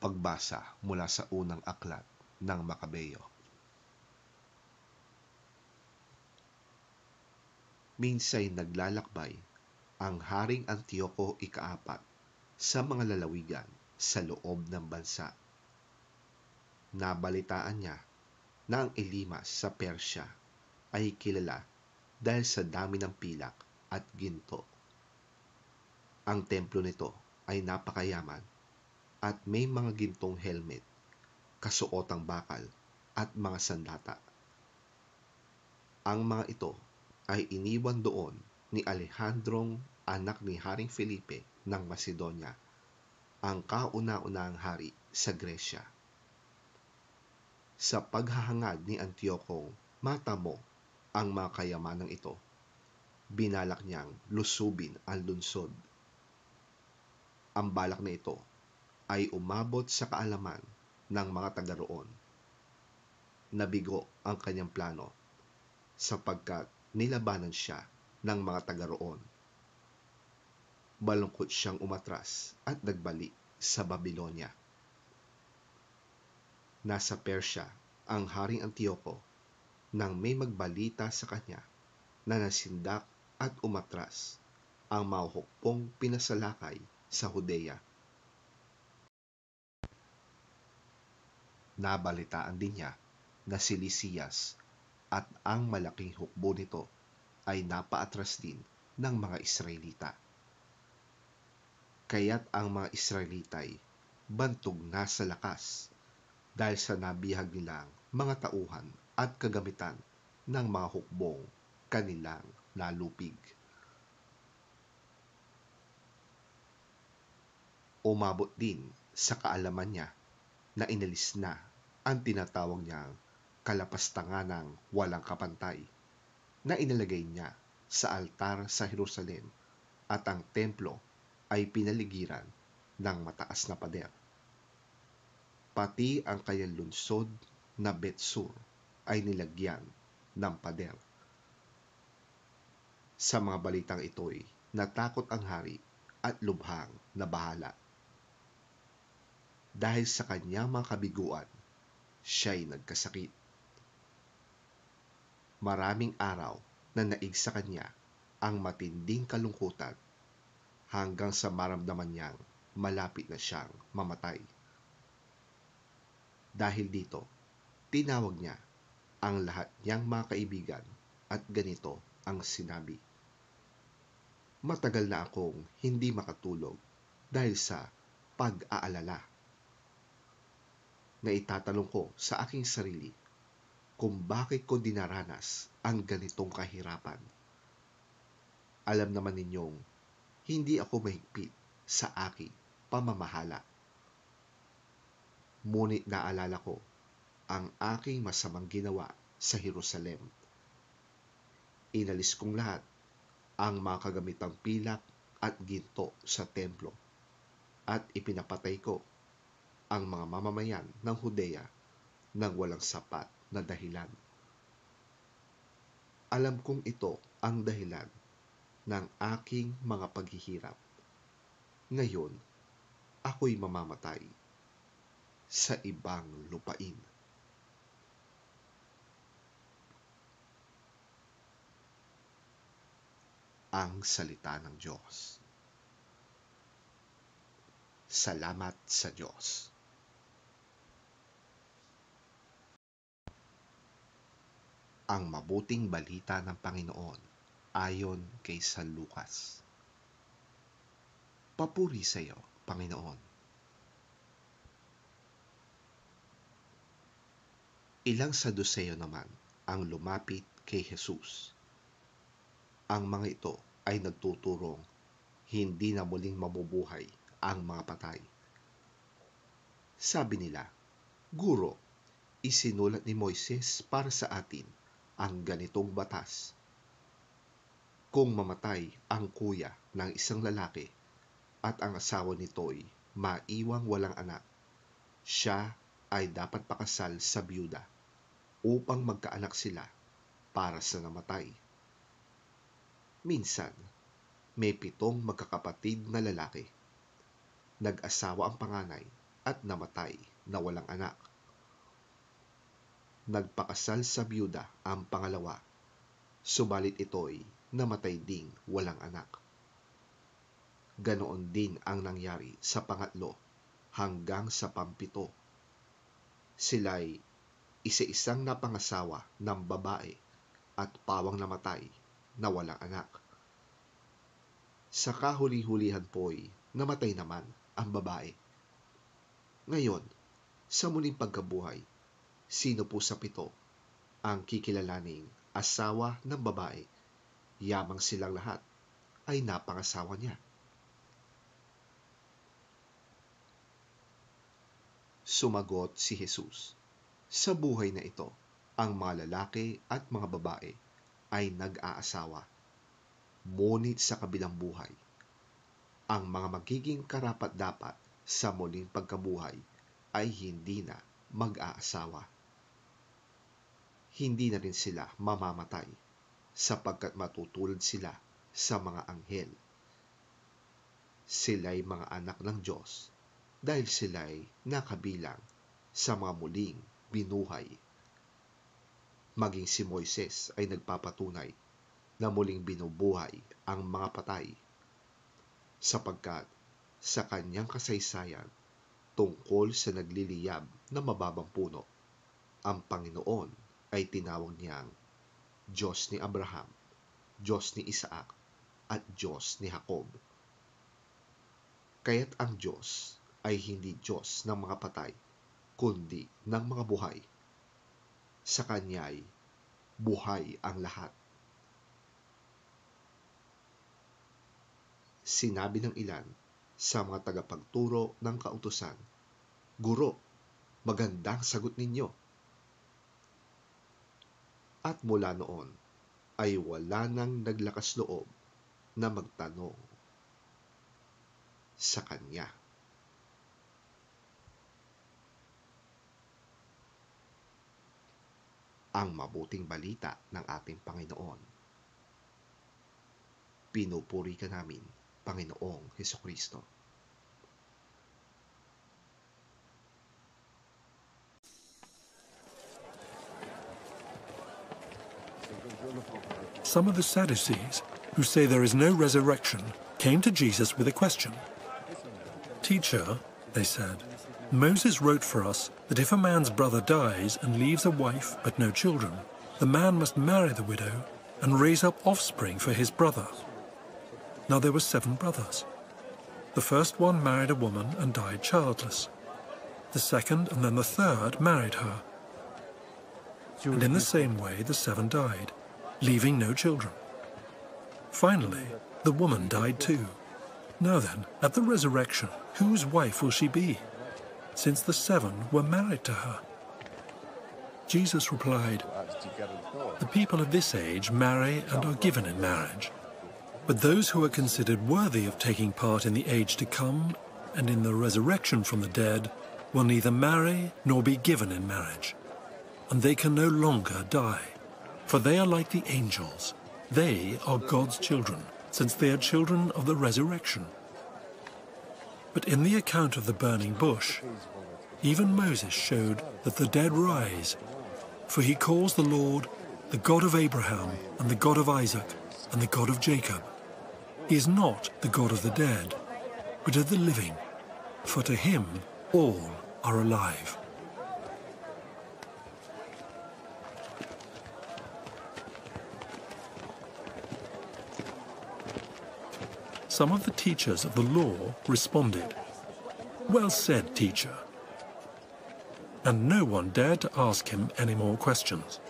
Pagbasa mula sa unang aklat ng Makabeyo. Minsay naglalakbay ang Haring Antioco ika-4 sa mga lalawigan sa loob ng bansa. Nabalitaan niya na ang Elimas sa Persya ay kilala dahil sa dami ng pilak at ginto. Ang templo nito ay napakayaman at may mga gintong helmet, kasuotang bakal at mga sandata. Ang mga ito ay iniwan doon ni Alejandrong anak ni Haring Felipe ng Macedonia, ang kauna-unahang hari sa Gresya. Sa paghahangad ni Antioco matamo ang mga kayamanang ito, binalak niyang lusubin ang lungsod. Ang balak na ito ay umabot sa kaalaman ng mga taga roon. Nabigo ang kanyang plano sapagkat nilabanan siya ng mga taga roon. Malungkot siyang umatras at nagbalik sa Babylonia. Nasa Persya ang Haring Antioco nang may magbalita sa kanya na nasindak at umatras ang mga hukbong pinasalakay sa Judea. Nabalitaan din niya na si Lysias at ang malaking hukbo nito ay napaatras din ng mga Israelita. Kaya't ang mga Israelita ay bantog na sa lakas dahil sa nabihag nilang mga tauhan at kagamitan ng mga hukbong kanilang nalupig. Umabot din sa kaalaman niya na inalis na ang tinatawag niyang kalapastanganang walang kapantay na inilagay niya sa altar sa Jerusalem at ang templo ay pinaligiran ng mataas na pader. Pati ang kanyang lungsod na Betsur ay nilagyan ng pader. Sa mga balitang ito'y natakot ang hari at lubhang nabahala. Dahil sa kanyang mga kabiguan, siya'y nagkasakit. Maraming araw na naig sa kanya ang matinding kalungkutan hanggang sa maramdaman niyang malapit na siyang mamatay. Dahil dito, tinawag niya ang lahat niyang mga kaibigan at ganito ang sinabi: "Matagal na akong hindi makatulog dahil sa pag-aalala. Naitatanong ko sa aking sarili kung bakit ko dinaranas ang ganitong kahirapan. Alam naman ninyong hindi ako mahigpit sa aking pamamahala. Ngunit naalala ko ang aking masamang ginawa sa Jerusalem. Inalis kong lahat ang mga kagamitang pilak at ginto sa templo at ipinapatay ko ang mga mamamayan ng Judea nang walang sapat na dahilan. Alam kong ito ang dahilan ng aking mga paghihirap. Ngayon, ako'y mamamatay sa ibang lupain." Ang salita ng Diyos. Salamat sa Diyos. Ang mabuting balita ng Panginoon ayon kay San Lucas. Papuri sa iyo, Panginoon. Ilang Saduceo naman ang lumapit kay Jesus. Ang mga ito ay nagtuturong hindi na muling mabubuhay ang mga patay. Sabi nila, "Guro, isinulat ni Moises para sa atin ang ganitong batas. Kung mamatay ang kuya ng isang lalaki at ang asawa nito'y maiwang walang anak, siya ay dapat pakasal sa byuda upang magkaanak sila para sa namatay. Minsan, may 7 magkakapatid na lalaki. Nag-asawa ang panganay at namatay na walang anak. Nagpakasal sa byuda ang pangalawa, subalit ito'y namatay ding walang anak. Ganoon din ang nangyari sa pangatlo hanggang sa pampito. Sila'y isa-isang napangasawa ng babae at pawang namatay na walang anak. Sa kahuli-hulihan po'y namatay naman ang babae. Ngayon, sa muling pagkabuhay, sino po sa pito ang kikilalaning asawa ng babae, yamang silang lahat ay napangasawa niya? Sumagot si Jesus, sa buhay na ito, ang mga lalaki at mga babae ay nag-aasawa. Ngunit sa kabilang buhay, ang mga magiging karapat-dapat sa muling pagkabuhay ay hindi na mag-aasawa. Hindi na rin sila mamamatay sapagkat matutulad sila sa mga anghel. Sila'y mga anak ng Diyos dahil sila'y nakabilang sa mga muling binuhay. Maging si Moises ay nagpapatunay na muling binubuhay ang mga patay sapagkat sa kanyang kasaysayan tungkol sa nagliliyab na mababang puno, ang Panginoon ay tinawag niyang Diyos ni Abraham, Diyos ni Isaac, at Diyos ni Jacob. Kaya't ang Diyos ay hindi Diyos ng mga patay, kundi ng mga buhay. Sa Kanya'y buhay ang lahat. Sinabi ng ilan sa mga tagapagturo ng kautusan, "Guro, magandang sagot ninyo." At mula noon ay wala nang naglakas loob na magtanong sa kanya. Ang mabuting balita ng ating Panginoon. Pinupuri ka namin, Panginoong Hesukristo. Some of the Sadducees, who say there is no resurrection, came to Jesus with a question. "Teacher," they said, "Moses wrote for us that if a man's brother dies and leaves a wife but no children, the man must marry the widow and raise up offspring for his brother. Now there were 7 brothers. The first one married a woman and died childless. The second and then the third married her. And in the same way the 7 died, leaving no children. Finally, the woman died too. Now then, at the resurrection, whose wife will she be, since the 7 were married to her?" Jesus replied, "The people of this age marry and are given in marriage. But those who are considered worthy of taking part in the age to come and in the resurrection from the dead will neither marry nor be given in marriage. And they can no longer die, for they are like the angels. They are God's children, since they are children of the resurrection. But in the account of the burning bush, even Moses showed that the dead rise, for he calls the Lord the God of Abraham and the God of Isaac and the God of Jacob. He is not the God of the dead, but of the living, for to him all are alive." Some of the teachers of the law responded, "Well said, teacher." And no one dared to ask him any more questions.